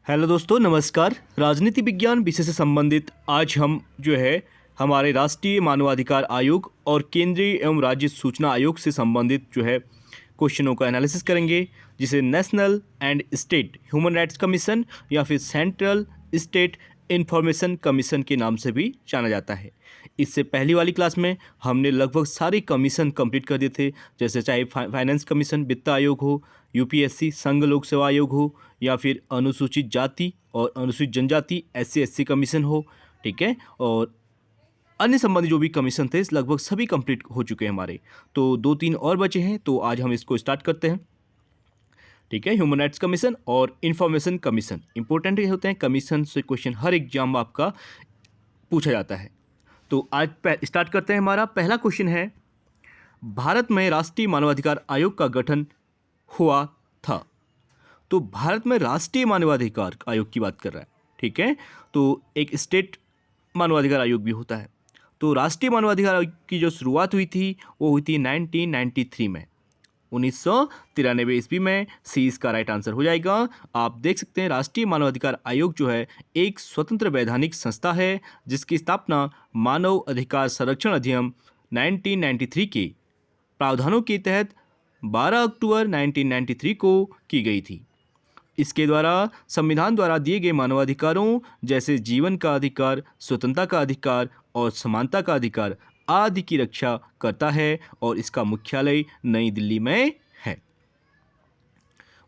Hello दोस्तों, नमस्कार। राजनीति विज्ञान विषय से संबंधित आज हम जो है हमारे राष्ट्रीय मानवाधिकार आयोग और केंद्रीय एवं राज्य सूचना आयोग से संबंधित जो है क्वेश्चनों का एनालिसिस करेंगे, जिसे national and state human rights commission या फिर सेंट्रल स्टेट इंफॉर्मेशन कमीशन के नाम से भी जाना जाता है। इससे पहली वाली क्लास में हमने लगभग सारे कमीशन कंप्लीट कर दिए थे, जैसे चाहे फाइनेंस कमीशन, वित्त आयोग हो, यूपीएससी, संघ लोक सेवा आयोग हो, या फिर अनुसूचित जाति और अनुसूचित जनजाति SC/SC कमीशन हो। ठीक है, और अन्य संबंधित जो भी कमीशन थे लगभग सभी कंप्लीट हो चुके हैं हमारे। तो 2-3 और बचे हैं, तो आज हम इसको स्टार्ट करते हैं। ठीक है, ह्यूमन राइट्स कमीशन और इंफॉर्मेशन कमीशन इंपॉर्टेंट होते हैं। कमीशन से क्वेश्चन हर एग्जाम में आपका पूछा जाता है। तो आज स्टार्ट करते हैं। हमारा पहला क्वेश्चन है, भारत में राष्ट्रीय मानवाधिकार आयोग का गठन हुआ था। तो भारत में राष्ट्रीय मानवाधिकार आयोग की बात कर रहा है। ठीक है, तो एक स्टेट मानवाधिकार आयोग भी होता है। तो राष्ट्रीय मानवाधिकार आयोग की जो शुरुआत हुई थी वो हुई थी 1993 में, 1993 ईस्वी में। सी इसका राइट आंसर हो जाएगा। आप देख सकते हैं राष्ट्रीय मानवाधिकार आयोग जो है एक स्वतंत्र वैधानिक संस्था है, जिसकी स्थापना मानव अधिकार संरक्षण अधिनियम 1993 के प्रावधानों के तहत 12 अक्टूबर 1993 को की गई थी। इसके द्वारा संविधान द्वारा दिए गए मानवाधिकारों जैसे जीवन का अधिकार, स्वतंत्रता का अधिकार और समानता का अधिकार आदि की रक्षा करता है, और इसका मुख्यालय नई दिल्ली में है।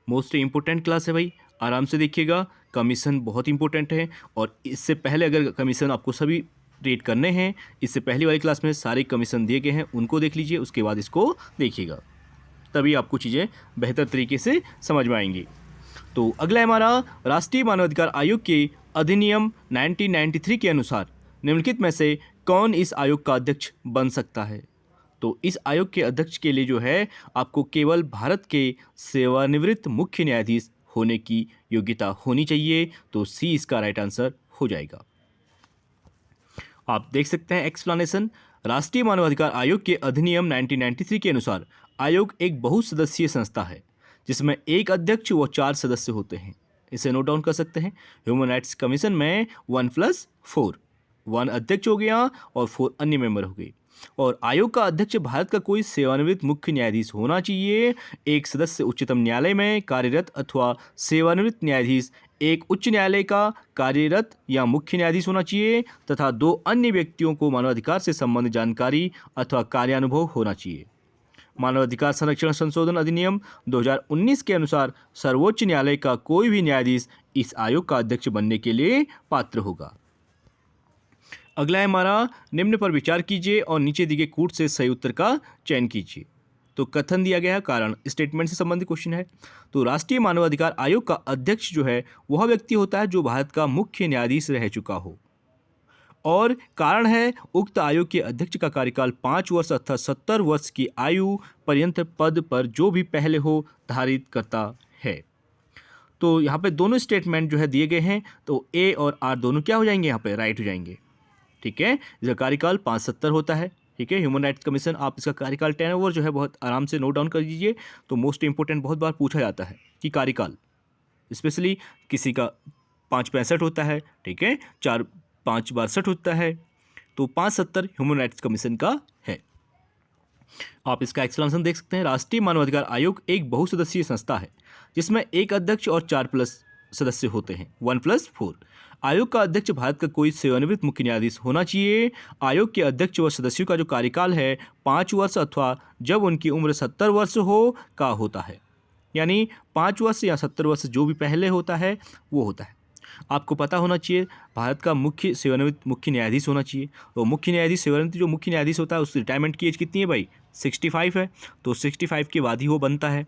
मोस्ट इंपोर्टेंट क्लास है भाई, आराम से देखिएगा। कमीशन बहुत इंपॉर्टेंट है, और इससे पहले अगर कमीशन आपको सभी रेट करने हैं, इससे पहली वाली क्लास में सारे कमीशन दिए गए हैं, उनको देख लीजिए, उसके बाद इसको देखिएगा, तभी आपको चीज़ें बेहतर तरीके से समझ में आएंगी। तो अगला है हमारा, राष्ट्रीय मानवाधिकार आयोग के अधिनियम 1993 के अनुसार निम्नलिखित में से कौन इस आयोग का अध्यक्ष बन सकता है। तो इस आयोग के अध्यक्ष के लिए जो है आपको केवल भारत के सेवानिवृत्त मुख्य न्यायाधीश होने की योग्यता होनी चाहिए। तो सी इसका राइट आंसर हो जाएगा। आप देख सकते हैं एक्सप्लेनेशन, राष्ट्रीय मानवाधिकार आयोग के अधिनियम 1993 के अनुसार आयोग एक बहुसदस्यीय संस्था है, जिसमें एक अध्यक्ष व 4 सदस्य होते हैं। इसे नोट डाउन कर सकते हैं। ह्यूमन राइट्स कमीशन में 1+4, 1 अध्यक्ष हो गया और 4 अन्य मेंबर हो गए। और आयोग का अध्यक्ष भारत का कोई सेवानिवृत्त मुख्य न्यायाधीश होना चाहिए। एक सदस्य उच्चतम न्यायालय में कार्यरत अथवा सेवानिवृत्त न्यायाधीश एक उच्च न्यायालय का कार्यरत या मुख्य न्यायाधीश होना चाहिए, तथा 2 अन्य व्यक्तियों को मानवाधिकार से संबंधित जानकारी अथवा कार्यानुभव होना चाहिए। मानवाधिकार संरक्षण संशोधन अधिनियम 2019 के अनुसार सर्वोच्च न्यायालय का कोई भी न्यायाधीश इस आयोग का अध्यक्ष बनने के लिए पात्र होगा। अगला है हमारा, निम्न पर विचार कीजिए और नीचे दिए गए कूट से सही उत्तर का चयन कीजिए। तो कथन दिया गया है, कारण स्टेटमेंट से संबंधित क्वेश्चन है। तो राष्ट्रीय मानवाधिकार आयोग का अध्यक्ष जो है वह व्यक्ति होता है जो भारत का मुख्य न्यायाधीश रह चुका हो, और कारण है उक्त आयोग के अध्यक्ष का कार्यकाल 5 वर्ष अथवा 70 वर्ष की आयु पर्यंत पद पर जो भी पहले हो धारित करता है। तो यहाँ पे दोनों स्टेटमेंट जो है दिए गए हैं, तो ए और आर दोनों क्या हो जाएंगे, यहाँ पे राइट हो जाएंगे। ठीक है, इसका कार्यकाल 5-70 होता है। ठीक है, ह्यूमन राइट्स कमीशन, आप इसका कार्यकाल 10 ओवर जो है बहुत आराम से नोट डाउन कर लीजिए। तो मोस्ट इंपोर्टेंट बहुत बार पूछा जाता है कि कार्यकाल, स्पेशली किसी का 5-65 होता है, ठीक है, 4-5-62 होता है, तो 5-70 ह्यूमन राइट्स कमीशन का है। आप इसका एक्सप्लेनेशन देख सकते हैं। राष्ट्रीय मानवाधिकार आयोग एक बहुसदस्यीय संस्था है, जिसमें एक अध्यक्ष और 4+ सदस्य होते हैं, 1+4। आयोग का अध्यक्ष भारत का कोई सेवानिवृत्त मुख्य न्यायाधीश होना चाहिए। आयोग के अध्यक्ष व सदस्यों का जो कार्यकाल है 5 वर्ष अथवा जब उनकी उम्र 70 वर्ष हो का होता है, यानी 5 वर्ष या 70 वर्ष जो भी पहले होता है वो होता है। आपको पता होना चाहिए भारत का मुख्य सेवानिवृत्त मुख्य न्यायाधीश होना चाहिए। तो मुख्य न्यायाधीश, सेवानिवृत्त जो मुख्य न्यायाधीश होता है उसकी रिटायरमेंट की एज कितनी है भाई, 65 है। तो 65 के बाद ही वो बनता है।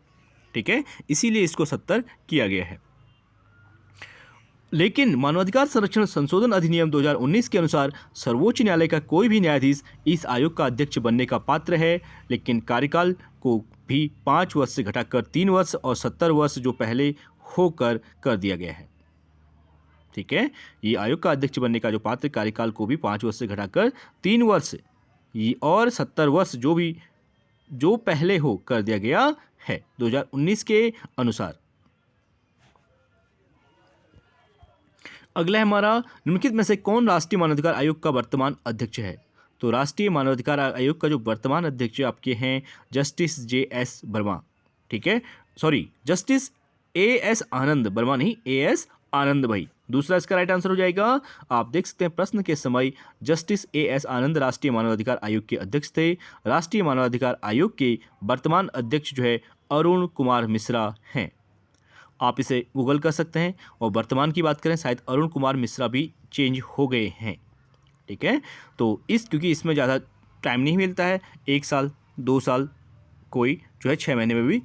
ठीक है, इसीलिए इसको 70 किया गया है। लेकिन मानवाधिकार संरक्षण संशोधन अधिनियम 2019 के अनुसार सर्वोच्च न्यायालय का कोई भी न्यायाधीश इस आयोग का अध्यक्ष बनने का पात्र है, लेकिन कार्यकाल को भी 5 वर्ष से घटाकर 3 वर्ष और 70 वर्ष जो पहले होकर कर दिया गया है। ठीक है, ये आयोग का अध्यक्ष बनने का जो पात्र कार्यकाल को भी 5 वर्ष से घटाकर 3 वर्ष और 70 वर्ष जो पहले हो कर दिया गया है 2019 के अनुसार। अगला है हमारा, निम्नलिखित में से कौन राष्ट्रीय मानवाधिकार आयोग का वर्तमान अध्यक्ष है? तो राष्ट्रीय मानवाधिकार आयोग का जो वर्तमान अध्यक्ष आपके हैं जस्टिस JS वर्मा, ठीक है, सॉरी जस्टिस AS आनंद वर्मा नहीं, AS आनंद भाई। दूसरा इसका राइट आंसर हो जाएगा। आप देख सकते हैं प्रश्न के समय जस्टिस AS आनंद राष्ट्रीय मानवाधिकार आयोग के अध्यक्ष थे। राष्ट्रीय मानवाधिकार आयोग के वर्तमान अध्यक्ष जो है अरुण कुमार मिश्रा हैं। आप इसे गूगल कर सकते हैं। और वर्तमान की बात करें, शायद अरुण कुमार मिश्रा भी चेंज हो गए हैं, ठीक है। तो क्योंकि इसमें ज़्यादा टाइम नहीं मिलता है, 1 साल 2 साल, कोई जो है 6 महीने में भी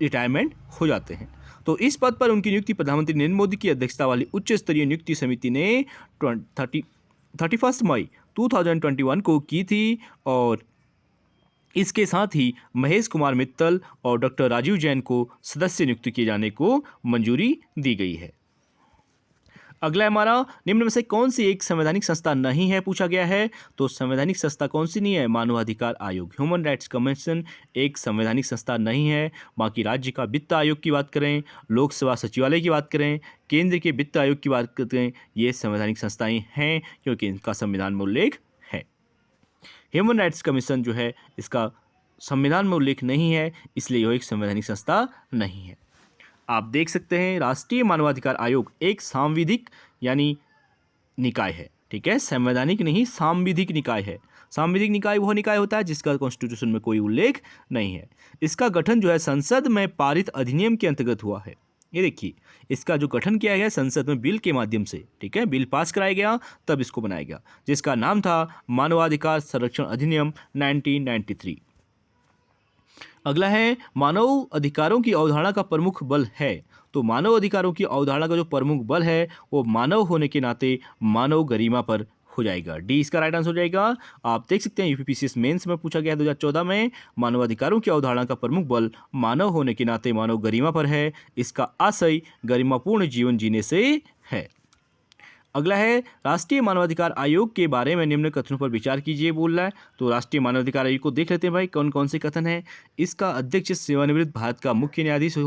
रिटायरमेंट हो जाते हैं। तो इस पद पर उनकी नियुक्ति प्रधानमंत्री नरेंद्र मोदी की अध्यक्षता वाली उच्च स्तरीय नियुक्ति समिति ने 31 मई 2021 को की थी। और इसके साथ ही महेश कुमार मित्तल और डॉक्टर राजीव जैन को सदस्य नियुक्त किए जाने को मंजूरी दी गई है। अगला हमारा, निम्न में से कौन सी एक संवैधानिक संस्था नहीं है पूछा गया है। तो संवैधानिक संस्था कौन सी नहीं है? मानवाधिकार आयोग, ह्यूमन राइट्स कमीशन एक संवैधानिक संस्था नहीं है। बाकी राज्य का वित्त आयोग की बात करें, लोकसभा सचिवालय की बात करें, केंद्र के वित्त आयोग की बात करें, ये संवैधानिक संस्थाएं हैं क्योंकि इनका संविधान में उल्लेख है। ह्यूमन राइट्स कमीशन जो है इसका संविधान में उल्लेख नहीं है, इसलिए यह एक संवैधानिक संस्था नहीं है। आप देख सकते हैं राष्ट्रीय मानवाधिकार आयोग एक सांविधिक यानी निकाय है, ठीक है, संवैधानिक नहीं सांविधिक निकाय है। सांविधिक निकाय वह निकाय होता है जिसका कॉन्स्टिट्यूशन में कोई उल्लेख नहीं है। इसका गठन जो है संसद में पारित अधिनियम के अंतर्गत हुआ है। ये देखिए, इसका जो गठन किया गया संसद में बिल के माध्यम से, ठीक है, बिल पास कराया गया तब इसको बनाया गया, जिसका नाम था मानवाधिकार संरक्षण अधिनियम 1993। अगला है, मानव अधिकारों की अवधारणा का प्रमुख बल है। तो मानव अधिकारों की अवधारणा का जो प्रमुख बल है वो मानव होने के नाते मानव गरिमा पर हो जाएगा। डी इसका राइट आंसर हो जाएगा। आप देख सकते हैं यूपीपीसीएस मेंस में पूछा गया 2014 में, मानवाधिकारों की अवधारणा का प्रमुख बल मानव होने के नाते मानव गरिमा पर है। इसका आशय गरिमापूर्ण जीवन जीने से है। अगला है, राष्ट्रीय मानवाधिकार आयोग के बारे में निम्न कथनों पर विचार कीजिए बोल रहा है। तो राष्ट्रीय मानवाधिकार आयोग को देख लेते हैं भाई कौन कौन से कथन है। इसका अध्यक्ष सेवानिवृत्त भारत का मुख्य न्यायाधीश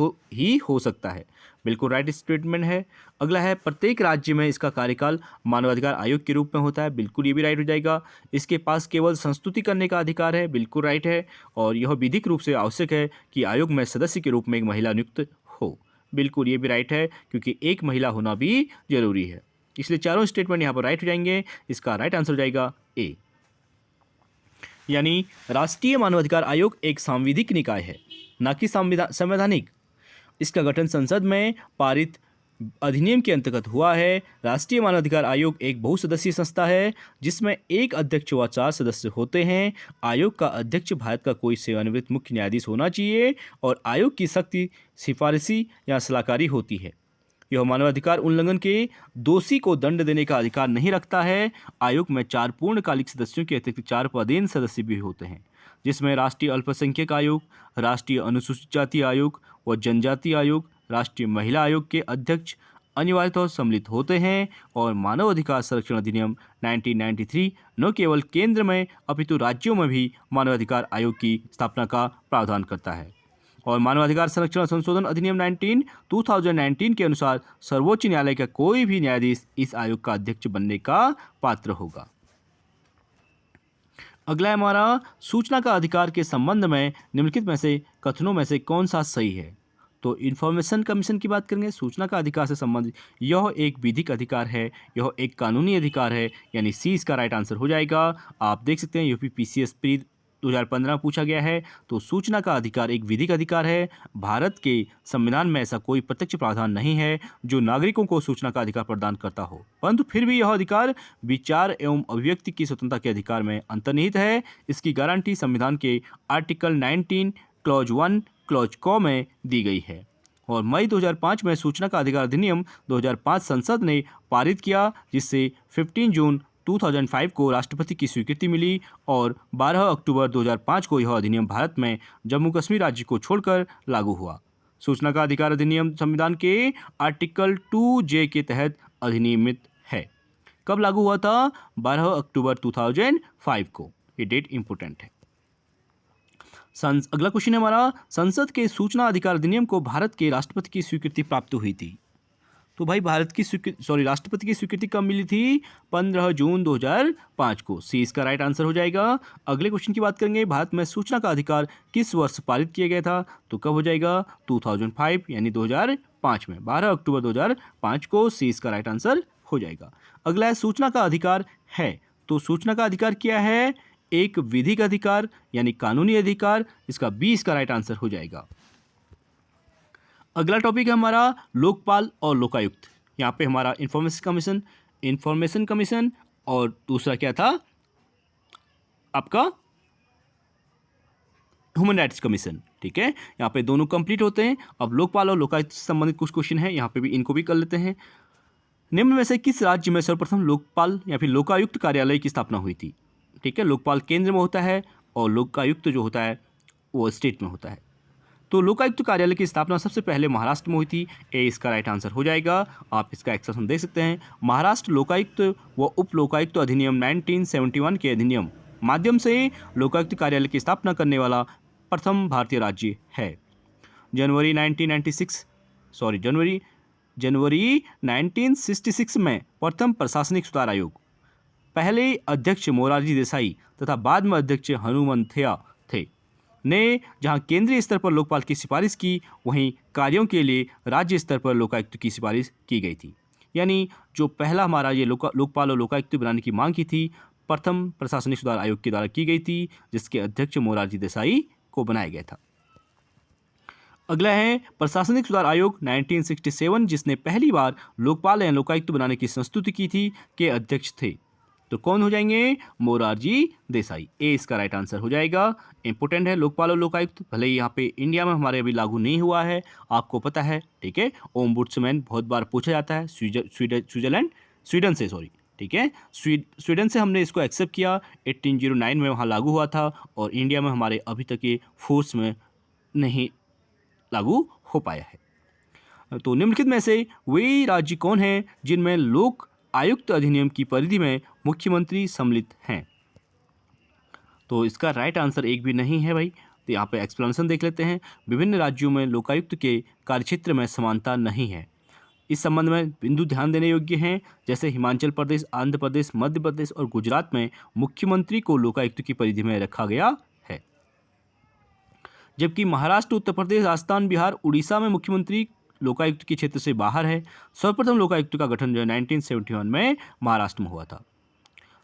हो सकता है, बिल्कुल राइट स्टेटमेंट है। अगला है, प्रत्येक राज्य में इसका कार्यकाल मानवाधिकार आयोग के रूप में होता है, बिल्कुल ये भी राइट हो जाएगा। इसके पास केवल संस्तुति करने का अधिकार है, बिल्कुल राइट है। और यह विधिक रूप से आवश्यक है कि आयोग में सदस्य के रूप में एक महिला नियुक्त हो, बिल्कुल ये भी राइट है क्योंकि एक महिला होना भी जरूरी है, इसलिए चारों स्टेटमेंट यहाँ पर राइट हो जाएंगे। इसका राइट आंसर हो जाएगा ए, यानी राष्ट्रीय मानवाधिकार आयोग एक सांविधिक निकाय है, ना कि संवैधानिक। इसका गठन संसद में पारित अधिनियम के अंतर्गत हुआ है। राष्ट्रीय मानवाधिकार आयोग एक बहुसदस्यीय संस्था है जिसमें एक अध्यक्ष व 4 सदस्य होते हैं। आयोग का अध्यक्ष भारत का कोई सेवानिवृत्त मुख्य न्यायाधीश होना चाहिए और आयोग की शक्ति सिफारिशी या सलाहकारी होती है। यह मानवाधिकार उल्लंघन के दोषी को दंड देने का अधिकार नहीं रखता है। आयोग में 4 पूर्णकालिक सदस्यों के अतिरिक्त 4 पदेन सदस्य भी होते हैं, जिसमें राष्ट्रीय अल्पसंख्यक आयोग, राष्ट्रीय अनुसूचित जाति आयोग व जनजाति आयोग, राष्ट्रीय महिला आयोग के अध्यक्ष अनिवार्य तौर सम्मिलित होते हैं। और मानव अधिकार संरक्षण अधिनियम 1993 न केवल केंद्र में अपितु राज्यों में भी मानवाधिकार आयोग की स्थापना का प्रावधान करता है। और मानवाधिकार संरक्षण संशोधन अधिनियम 2019 के अनुसार सर्वोच्च न्यायालय का कोई भी न्यायाधीश इस आयोग का अध्यक्ष बनने का पात्र होगा। अगला है हमारा, सूचना का अधिकार के संबंध में निम्नलिखित में से कथनों में से कौन सा सही है। तो इन्फॉर्मेशन कमीशन की बात करेंगे। सूचना का अधिकार से संबंधित यह एक विधिक अधिकार है, यह एक कानूनी अधिकार है, यानी सी इसका राइट आंसर हो जाएगा। आप देख सकते हैं यूपीपीसीएस प्री 2015 पूछा गया है। तो सूचना का अधिकार एक विधिक अधिकार है। भारत के संविधान में ऐसा कोई प्रत्यक्ष प्रावधान नहीं है जो नागरिकों को सूचना का अधिकार प्रदान करता हो, परंतु फिर भी यह अधिकार विचार एवं अभिव्यक्ति की स्वतंत्रता के अधिकार में अंतर्निहित है। इसकी गारंटी संविधान के आर्टिकल 19 क्लॉज 1 क्लॉज क में दी गई है। और मई 2005 में सूचना का अधिकार अधिनियम 2005 संसद ने पारित किया, जिससे 15 जून 2005 को राष्ट्रपति की स्वीकृति मिली और 12 अक्टूबर 2005 को यह अधिनियम भारत में जम्मू कश्मीर राज्य को छोड़कर लागू हुआ। सूचना का अधिकार अधिनियम संविधान के आर्टिकल 2J के तहत अधिनियमित है। कब लागू हुआ था? 12 अक्टूबर 2005 को। ये डेट इंपोर्टेंट है। अगला क्वेश्चन है हमारा, संसद के सूचना अधिकार अधिनियम को भारत के राष्ट्रपति की स्वीकृति प्राप्त हुई थी। तो भाई भारत की राष्ट्रपति की स्वीकृति कब मिली थी? 15 जून 2005 को। सी इसका राइट आंसर हो जाएगा। अगले क्वेश्चन की बात करेंगे, भारत में सूचना का अधिकार किस वर्ष पारित किया गया था? तो कब हो जाएगा? 2005 यानी 2005 में, 12 अक्टूबर 2005 को। सी इसका राइट आंसर हो जाएगा। अगला है सूचना का अधिकार है, तो सूचना का अधिकार क्या है? एक विधिक अधिकार यानी कानूनी अधिकार। इसका बी इसका राइट आंसर हो जाएगा। अगला टॉपिक है हमारा लोकपाल और लोकायुक्त। यहाँ पे हमारा इंफॉर्मेशन कमीशन और दूसरा क्या था आपका ह्यूमन राइट्स कमीशन। ठीक है, यहाँ पे दोनों कंप्लीट होते हैं। अब लोकपाल और लोकायुक्त से संबंधित कुछ क्वेश्चन है, यहाँ पे भी इनको भी कर लेते हैं। निम्न में से किस राज्य में सर्वप्रथम लोकपाल या फिर लोकायुक्त कार्यालय की स्थापना हुई थी? ठीक है, लोकपाल केंद्र में होता है और लोकायुक्त जो होता है वो स्टेट में होता है। तो लोकायुक्त कार्यालय की स्थापना सबसे पहले महाराष्ट्र में हुई थी। ए इसका राइट आंसर हो जाएगा। आप इसका एक्सप्लेनेशन देख सकते हैं। महाराष्ट्र लोकायुक्त व उप लोकायुक्त अधिनियम 1971 के अधिनियम माध्यम से लोकायुक्त कार्यालय की स्थापना करने वाला प्रथम भारतीय राज्य है। जनवरी 1966 में प्रथम प्रशासनिक सुधार आयोग, पहले अध्यक्ष मोरारजी देसाई तथा बाद में अध्यक्ष हनुमंथैया थे, ने जहां केंद्रीय स्तर पर लोकपाल की सिफारिश की, वहीं कार्यों के लिए राज्य स्तर पर लोकायुक्त की सिफारिश की गई थी। यानी जो पहला हमारा ये लोकपाल और लोकायुक्त बनाने की मांग की थी, प्रथम प्रशासनिक सुधार आयोग के द्वारा की गई थी, जिसके अध्यक्ष मोरारजी देसाई को बनाया गया था। अगला है प्रशासनिक सुधार आयोग 1967, जिसने पहली बार लोकपाल या लोकायुक्त बनाने की संस्तुति की थी, के अध्यक्ष थे। तो कौन हो जाएंगे? मोरारजी देसाई। ए इसका राइट आंसर हो जाएगा। इंपोर्टेंट है लोकपाल और लोकायुक्त, भले ही यहाँ पे इंडिया में हमारे अभी लागू नहीं हुआ है, आपको पता है। ठीक है, ओम्बुड्समैन बहुत बार पूछा जाता है, स्वीडन से ठीक है, स्वीडन से हमने इसको एक्सेप्ट किया, 1809 में वहाँ लागू हुआ था, और इंडिया में हमारे अभी तक ये फोर्स में नहीं लागू हो पाया है। तो निम्नलिखित में से वे राज्य कौन हैं जिनमें लोक आयुक्त अधिनियम की परिधि में मुख्यमंत्री सम्मिलित हैं? तो इसका राइट आंसर एक भी नहीं है भाई। तो यहाँ पे एक्सप्लेनेशन देख लेते हैं। विभिन्न राज्यों में लोकायुक्त के कार्यक्षेत्र में समानता नहीं है। इस संबंध में बिंदु ध्यान देने योग्य हैं, जैसे हिमाचल प्रदेश, आंध्र प्रदेश, मध्य प्रदेश और गुजरात में मुख्यमंत्री को लोकायुक्त की परिधि में रखा गया है, जबकि महाराष्ट्र, उत्तर प्रदेश, राजस्थान, बिहार, उड़ीसा में मुख्यमंत्री लोकायुक्त के क्षेत्र से बाहर है। सर्वप्रथम लोकायुक्त का गठन जो है 1971 में महाराष्ट्र में हुआ था।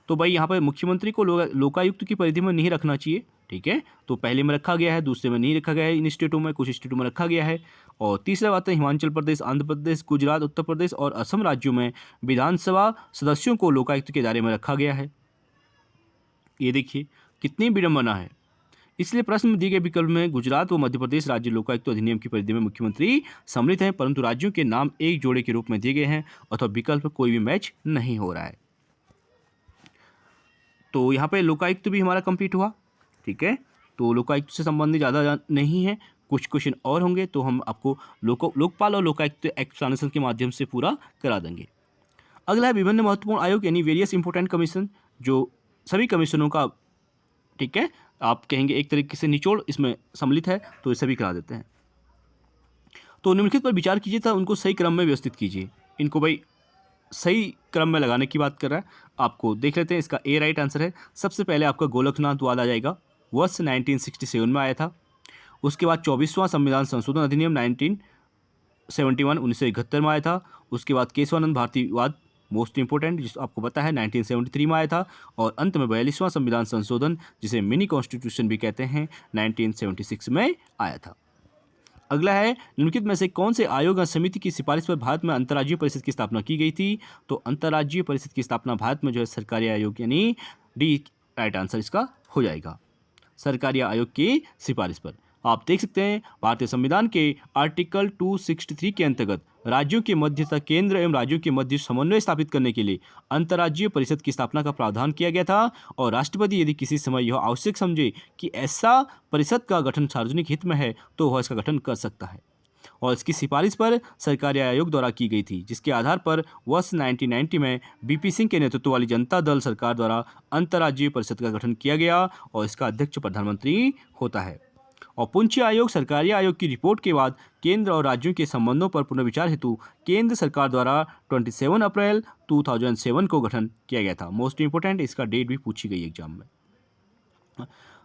तो भाई यहाँ पर मुख्यमंत्री को लोकायुक्त की परिधि में नहीं रखना चाहिए। ठीक है, तो पहले में रखा गया है, दूसरे में नहीं रखा गया है, इन स्टेटों में, कुछ स्टेटों में रखा गया है। और तीसरा बात है, हिमाचल प्रदेश, आंध्र प्रदेश, गुजरात, उत्तर प्रदेश और असम राज्यों में विधानसभा सदस्यों को लोकायुक्त के दायरे में रखा गया है। ये देखिए कितनी विडंबना है। इसलिए प्रश्न में दिए गए विकल्प में गुजरात व मध्य प्रदेश राज्य लोकायुक्त अधिनियम की परिधि में मुख्यमंत्री सम्मिलित हैं, परंतु राज्यों के नाम एक जोड़े के रूप में दिए गए हैं अथवा विकल्प कोई भी मैच नहीं हो रहा है। तो यहाँ पे लोकायुक्त भी हमारा कंप्लीट हुआ। ठीक है, तो लोकायुक्त से संबंधित ज़्यादा नहीं है, कुछ क्वेश्चन और होंगे तो हम आपको लोकपाल और लोकायुक्त एक्सप्लेनेशन के माध्यम से पूरा करा देंगे। अगला है विभिन्न महत्वपूर्ण आयोग यानी वेरियस इंपोर्टेंट कमीशन, जो सभी कमीशनों का, ठीक है, आप कहेंगे एक तरीके से निचोड़ इसमें सम्मिलित है, तो ये सभी करा देते हैं। तो निम्नलिखित पर विचार कीजिए था, उनको सही क्रम में व्यवस्थित कीजिए। इनको भाई सही क्रम में लगाने की बात कर रहा है, आपको देख लेते हैं। इसका ए राइट आंसर है। सबसे पहले आपका गोरखनाथ वाद आ जाएगा, वर्ष 1967 में आया था। उसके बाद 24वां संविधान संशोधन अधिनियम 1971 में आया था। उसके बाद केशवानंद भारती वाद, मोस्ट इंपोर्टेंट, जिस आपको पता है 1973 में आया था। और अंत में 42वां संविधान संशोधन, जिसे मिनी कॉन्स्टिट्यूशन भी कहते हैं, 1976 में आया था। अगला है निम्नलिखित में से कौन से आयोग या समिति की सिफारिश पर भारत में अंतर्राज्यीय परिषद की स्थापना की गई थी? तो अंतर्राज्यीय परिषद की स्थापना भारत में जो है सरकारी आयोग यानी डी राइट आंसर इसका हो जाएगा, सरकारी आयोग की सिफारिश पर। आप देख सकते हैं भारतीय संविधान के आर्टिकल 263 के अंतर्गत राज्यों के मध्य तथा केंद्र एवं राज्यों के मध्य समन्वय स्थापित करने के लिए अंतर्राज्यीय परिषद की स्थापना का प्रावधान किया गया था। और राष्ट्रपति यदि किसी समय यह आवश्यक समझे कि ऐसा परिषद का गठन सार्वजनिक हित में है तो वह इसका गठन कर सकता है, और इसकी सिफारिश पर सरकारी आयोग द्वारा की गई थी, जिसके आधार पर वर्ष 1990 में बीपी सिंह के नेतृत्व वाली जनता दल सरकार द्वारा अंतर्राज्यीय परिषद का गठन किया गया और इसका अध्यक्ष प्रधानमंत्री होता है। और पुंछी आयोग सरकारी आयोग की रिपोर्ट के बाद केंद्र और राज्यों के संबंधों पर पुनर्विचार हेतु केंद्र सरकार द्वारा 27 अप्रैल 2007 को गठन किया गया था। मोस्ट इंपोर्टेंट, इसका डेट भी पूछी गई एग्जाम में।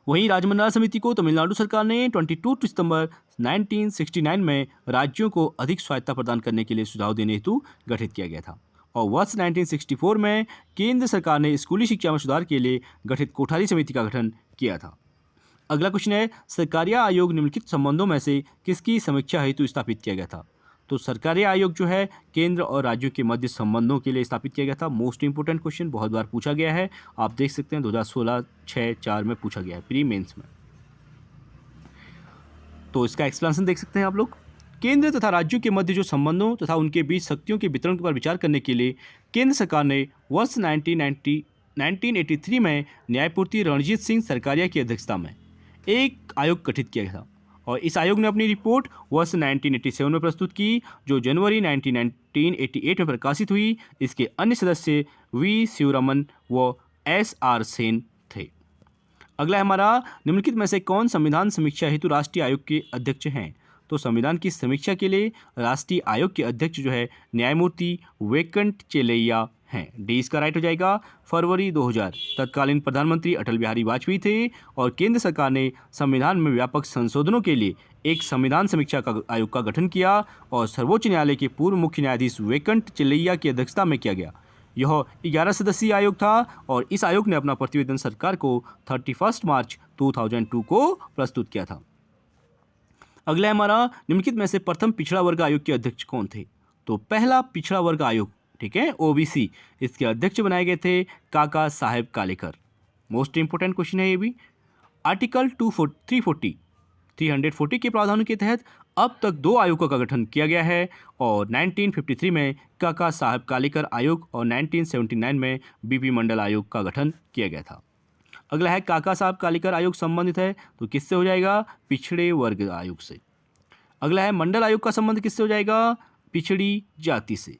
वहीं राजमंडल समिति को तमिलनाडु सरकार ने 22 सितंबर 1969 में राज्यों को अधिक स्वायत्तता प्रदान करने के लिए सुझाव देने हेतु गठित किया गया था। और वर्ष 1964 में केंद्र सरकार ने स्कूली शिक्षा में सुधार के लिए गठित कोठारी समिति का गठन किया था। अगला क्वेश्चन है, सरकारिया आयोग निम्नलिखित संबंधों में से किसकी समीक्षा हेतु स्थापित किया गया था? तो सरकारिया आयोग जो है केंद्र और राज्यों के मध्य संबंधों के लिए स्थापित किया गया था। मोस्ट इंपोर्टेंट क्वेश्चन, बहुत बार पूछा गया है, आप देख सकते हैं 2016, 6, 4 में पूछा गया है प्री मेंस में। तो इसका एक्सप्लेनेशन देख सकते हैं आप लोग। केंद्र तथा राज्यों के मध्य जो संबंधों तथा उनके बीच शक्तियों के वितरण पर विचार करने के लिए केंद्र सरकार ने वर्ष 1983 में न्यायमूर्ति रणजीत सिंह सरकारिया की अध्यक्षता में एक आयोग गठित किया था। और इस आयोग ने अपनी रिपोर्ट वर्ष 1987 में प्रस्तुत की, जो जनवरी 1988 में प्रकाशित हुई। इसके अन्य सदस्य वी शिवरमन व SR सेन थे। अगला है हमारा, निम्नलिखित में से कौन संविधान समीक्षा हेतु राष्ट्रीय आयोग के अध्यक्ष हैं? तो संविधान की समीक्षा के लिए राष्ट्रीय आयोग के अध्यक्ष जो है न्यायमूर्ति वेंकट चेलैया हैं। डी इसका राइट हो जाएगा। फरवरी 2000 तत्कालीन प्रधानमंत्री अटल बिहारी वाजपेयी थे और केंद्र सरकार ने संविधान में व्यापक संशोधनों के लिए एक संविधान समीक्षा आयोग का गठन किया और सर्वोच्च न्यायालय के पूर्व मुख्य न्यायाधीश वेंकट चेलैया की अध्यक्षता में किया गया। यह 11 सदस्यीय आयोग था और इस आयोग ने अपना प्रतिवेदन सरकार को 31 मार्च 2002 को प्रस्तुत किया था। अगला है हमारा, निम्नलिखित में से प्रथम पिछड़ा वर्ग आयोग के अध्यक्ष कौन थे? तो पहला पिछड़ा वर्ग आयोग, ठीक है, OBC, इसके अध्यक्ष बनाए गए थे काका साहेब कालेकर। मोस्ट इंपोर्टेंट क्वेश्चन है ये भी। आर्टिकल 340 के प्रावधानों के तहत अब तक 2 आयोगों का गठन किया गया है और 1953 में काका साहेब कालेकर आयोग और 1979 में BP मंडल आयोग का गठन किया गया था। अगला है, काका साहब कालेकर आयोग संबंधित है तो किससे हो जाएगा? पिछड़े वर्ग आयोग से। अगला है, मंडल आयोग का संबंध किससे हो जाएगा? पिछड़ी जाति से।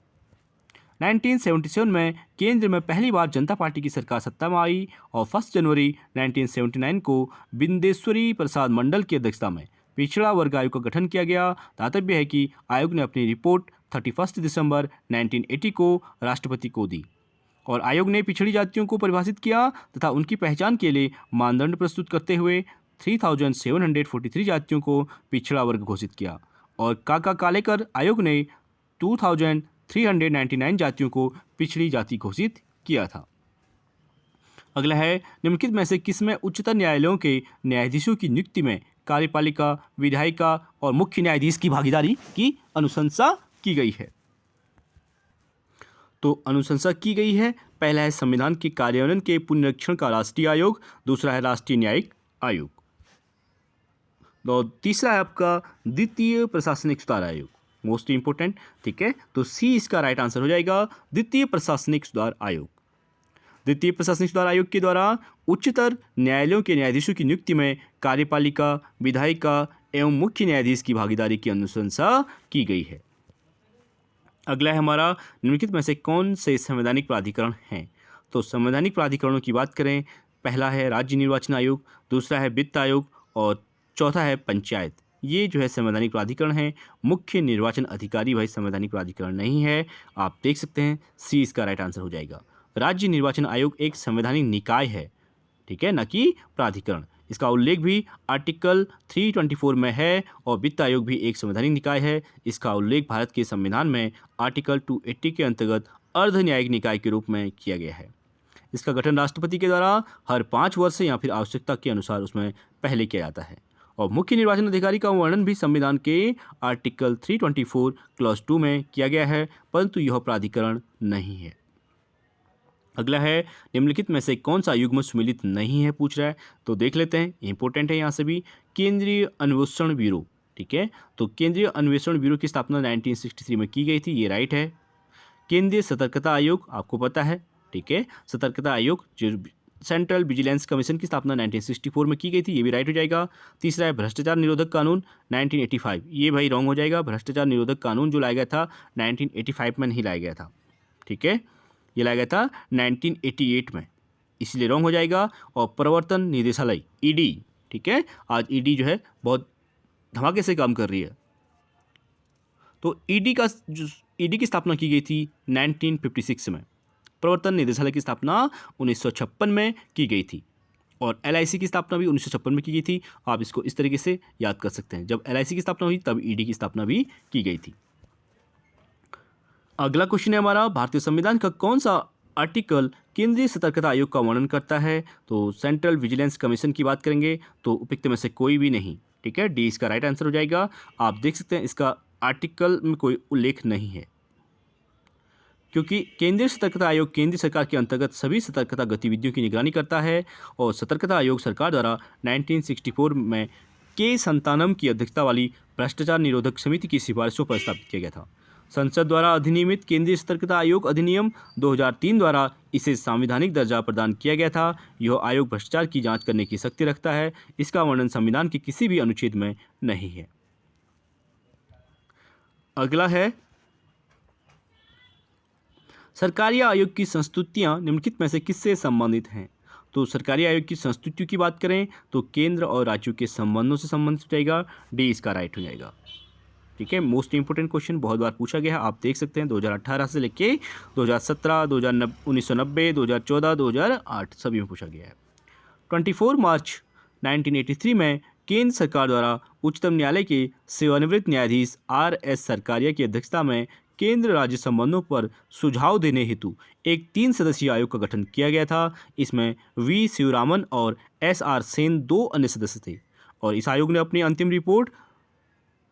1977 में केंद्र में पहली बार जनता पार्टी की सरकार सत्ता में आई और 1 जनवरी 1979 को बिंदेश्वरी प्रसाद मंडल की अध्यक्षता में पिछड़ा वर्ग आयोग का गठन किया गया। तात्पर्य है कि आयोग ने अपनी रिपोर्ट 31 दिसंबर 1980 को राष्ट्रपति को दी और आयोग ने पिछड़ी जातियों को परिभाषित किया तथा उनकी पहचान के लिए मानदंड प्रस्तुत करते हुए 3743 जातियों को पिछड़ा वर्ग घोषित किया और काका कालेकर आयोग ने 2399 जातियों को पिछड़ी जाति घोषित किया था। अगला है, निम्नलिखित में से किसमें उच्चतम न्यायालयों के न्यायाधीशों की नियुक्ति में कार्यपालिका, विधायिका और मुख्य न्यायाधीश की भागीदारी की अनुशंसा की गई है? तो अनुशंसा की गई है, पहला है संविधान के कार्यान्वयन के पुनरीक्षण का राष्ट्रीय आयोग, दूसरा है राष्ट्रीय न्यायिक आयोग, और तीसरा है आपका द्वितीय प्रशासनिक सुधार आयोग। मोस्ट इंपोर्टेंट, ठीक है, तो सी इसका राइट आंसर हो जाएगा, द्वितीय प्रशासनिक सुधार आयोग। द्वितीय प्रशासनिक सुधार आयोग के द्वारा उच्चतर न्यायालयों के न्यायाधीशों की नियुक्ति में कार्यपालिका, विधायिका एवं मुख्य न्यायाधीश की भागीदारी की अनुशंसा की गई है। अगला है हमारा, निम्नलिखित में से कौन से संवैधानिक प्राधिकरण हैं? तो संवैधानिक प्राधिकरणों की बात करें, पहला है राज्य निर्वाचन आयोग, दूसरा है वित्त आयोग और चौथा है पंचायत। ये जो है संवैधानिक प्राधिकरण है। मुख्य निर्वाचन अधिकारी भाई संवैधानिक प्राधिकरण नहीं है, आप देख सकते हैं, सी इसका राइट आंसर हो जाएगा। राज्य निर्वाचन आयोग एक संवैधानिक निकाय है, ठीक है, न कि प्राधिकरण। इसका उल्लेख भी आर्टिकल 324 में है और वित्त आयोग भी एक संवैधानिक निकाय है। इसका उल्लेख भारत के संविधान में आर्टिकल 280 के अंतर्गत अर्ध न्यायिक निकाय के रूप में किया गया है। इसका गठन राष्ट्रपति के द्वारा हर 5 वर्ष या फिर आवश्यकता के अनुसार उसमें पहले किया जाता है। और मुख्य निर्वाचन अधिकारी का वर्णन भी संविधान के आर्टिकल 324 क्लॉज 2 में किया गया है, परंतु यह प्राधिकरण नहीं है। अगला है, निम्नलिखित में से कौन सा युग्म सुमेलित नहीं है पूछ रहा है, तो देख लेते हैं, इंपॉर्टेंट है यहाँ से भी। केंद्रीय अन्वेषण ब्यूरो, ठीक है, तो केंद्रीय अन्वेषण ब्यूरो की स्थापना 1963 में की गई थी, ये राइट है। केंद्रीय सतर्कता आयोग आपको पता है, ठीक है, सतर्कता आयोग जो सेंट्रल विजिलेंस कमीशन की स्थापना 1964 में की गई थी, ये भी राइट हो जाएगा। तीसरा है भ्रष्टाचार निरोधक कानून 1985, ये भाई रॉन्ग हो जाएगा। भ्रष्टाचार निरोधक कानून जो लाया गया था 1985 में नहीं लाया गया था, ठीक है, ये लाया गया था 1988 में, इसलिए रॉन्ग हो जाएगा। और प्रवर्तन निदेशालय ED, ठीक है, आज ईडी जो है बहुत धमाके से काम कर रही है। तो ईडी की स्थापना की गई थी 1956 में। प्रवर्तन निदेशालय की स्थापना 1956 में की गई थी और एलआईसी की स्थापना भी 1956 में की गई थी। आप इसको इस तरीके से याद कर सकते हैं, जब एलआईसी की स्थापना हुई तब ईडी की स्थापना भी की गई थी। अगला क्वेश्चन है हमारा, भारतीय संविधान का कौन सा आर्टिकल केंद्रीय सतर्कता आयोग का वर्णन करता है? तो सेंट्रल विजिलेंस कमीशन की बात करेंगे तो उपयुक्त में से कोई भी नहीं, ठीक है, डी इसका राइट आंसर हो जाएगा। आप देख सकते हैं इसका आर्टिकल में कोई उल्लेख नहीं है, क्योंकि केंद्रीय सतर्कता आयोग केंद्र सरकार के अंतर्गत सभी सतर्कता गतिविधियों की निगरानी करता है और सतर्कता आयोग सरकार द्वारा 1964 में के संतानम की अध्यक्षता वाली भ्रष्टाचार निरोधक समिति की सिफारिशों पर स्थापित किया गया था। संसद द्वारा अधिनियमित केंद्रीय सतर्कता आयोग अधिनियम 2003 द्वारा इसे संवैधानिक दर्जा प्रदान किया गया था। यह आयोग भ्रष्टाचार की जांच करने की शक्ति रखता है। इसका वर्णन संविधान के किसी भी अनुच्छेद में नहीं है। अगला है, सरकारी आयोग की संस्तुतियां निम्नलिखित में से किससे संबंधित हैं? तो सरकारी आयोग की संस्तुतियों की बात करें तो केंद्र और राज्यों के संबंधों से संबंधित हो जाएगा, डी इसका राइट हो जाएगा। ठीक है, मोस्ट इंपोर्टेंट क्वेश्चन बहुत बार पूछा गया है, आप देख सकते हैं 2018 से लेके 2017, 1990, 2014, 2008 सभी में पूछा गया है। 24 मार्च 1983 में केंद्र सरकार द्वारा उच्चतम न्यायालय के सेवानिवृत्त न्यायाधीश RS सरकारिया की अध्यक्षता में केंद्र राज्य संबंधों पर सुझाव देने हेतु एक 3 सदस्यीय आयोग का गठन किया गया था। इसमें V शिवरामन और SR सेन 2 अन्य सदस्य थे और इस आयोग ने अपनी अंतिम रिपोर्ट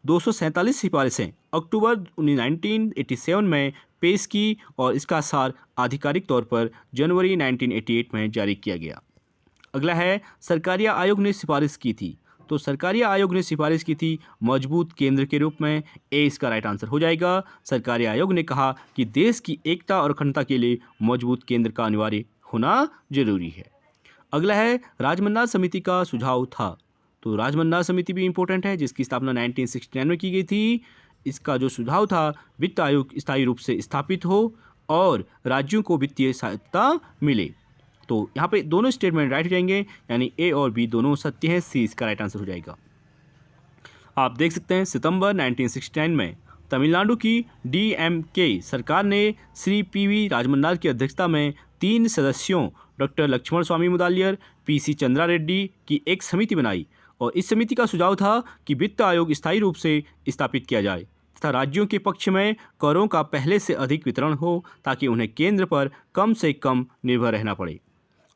247 सिफारिशें अक्टूबर 1987 में पेश की और इसका सार आधिकारिक तौर पर जनवरी 1988 में जारी किया गया। अगला है, सरकारिया आयोग ने सिफारिश की थी। तो सरकारिया आयोग ने सिफारिश की थी मजबूत केंद्र के रूप में, ए इसका राइट आंसर हो जाएगा। सरकारिया आयोग ने कहा कि देश की एकता और अखंडता के लिए मजबूत केंद्र का अनिवार्य होना जरूरी है। अगला है, राजमन्दार समिति का सुझाव था। तो राजमन्दार समिति भी इंपॉर्टेंट है, जिसकी स्थापना 1969 में की गई थी। इसका जो सुझाव था, वित्त आयोग स्थायी रूप से स्थापित हो और राज्यों को वित्तीय सहायता मिले। तो यहाँ पे दोनों स्टेटमेंट राइट हो जाएंगे, यानी ए और बी दोनों सत्य है, सी इसका राइट आंसर हो जाएगा। आप देख सकते हैं सितंबर 1969 में तमिलनाडु की DMK सरकार ने श्री PV राजमन्दार की अध्यक्षता में 3 सदस्यों डॉक्टर लक्ष्मण स्वामी मुदालियर, PC चंद्रा रेड्डी की एक समिति बनाई और इस समिति का सुझाव था कि वित्त आयोग स्थायी रूप से स्थापित किया जाए तथा राज्यों के पक्ष में करों का पहले से अधिक वितरण हो ताकि उन्हें केंद्र पर कम से कम निर्भर रहना पड़े।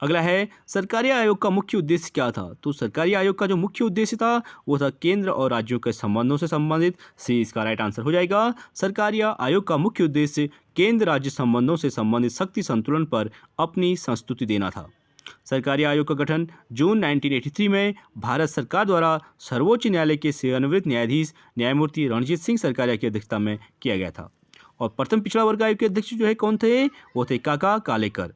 अगला है, सरकारी आयोग का मुख्य उद्देश्य क्या था? तो सरकारी आयोग का जो मुख्य उद्देश्य था वो था केंद्र और राज्यों के संबंधों से संबंधित, सी इसका राइट आंसर हो जाएगा। सरकारी आयोग का मुख्य उद्देश्य केंद्र राज्य संबंधों से संबंधित शक्ति संतुलन पर अपनी संस्तुति देना था। सरकारी आयोग का गठन जून 1983 में भारत सरकार द्वारा सर्वोच्च न्यायालय के सेवानिवृत्त न्यायाधीश न्यायमूर्ति रणजीत सिंह सरकारिया की अध्यक्षता में किया गया था। और प्रथम पिछड़ा वर्ग आयोग के अध्यक्ष जो है कौन थे? वो थे काका कालेकर।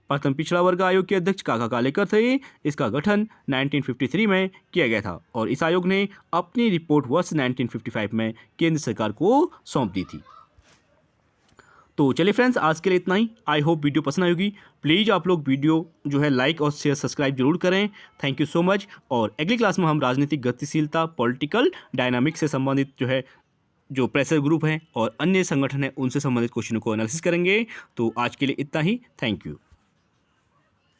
प्रथम पिछड़ा वर्ग आयोग के अध्यक्ष काका कालेकर थे। इसका गठन 1953 में किया गया था और इस आयोग ने अपनी रिपोर्ट वर्ष 1955 में केंद्र सरकार को सौंप दी थी। तो चलिए फ्रेंड्स, आज के लिए इतना ही। आई होप वीडियो पसंद आई होगी। प्लीज़ आप लोग वीडियो जो है लाइक और शेयर सब्सक्राइब जरूर करें। Thank you so much. और अगली क्लास में हम राजनीतिक गतिशीलता, पॉलिटिकल डायनामिक्स से संबंधित जो है जो प्रेशर ग्रुप हैं और अन्य संगठन हैं उनसे संबंधित क्वेश्चनों को एनालिसिस करेंगे। तो आज के लिए इतना ही। Thank you.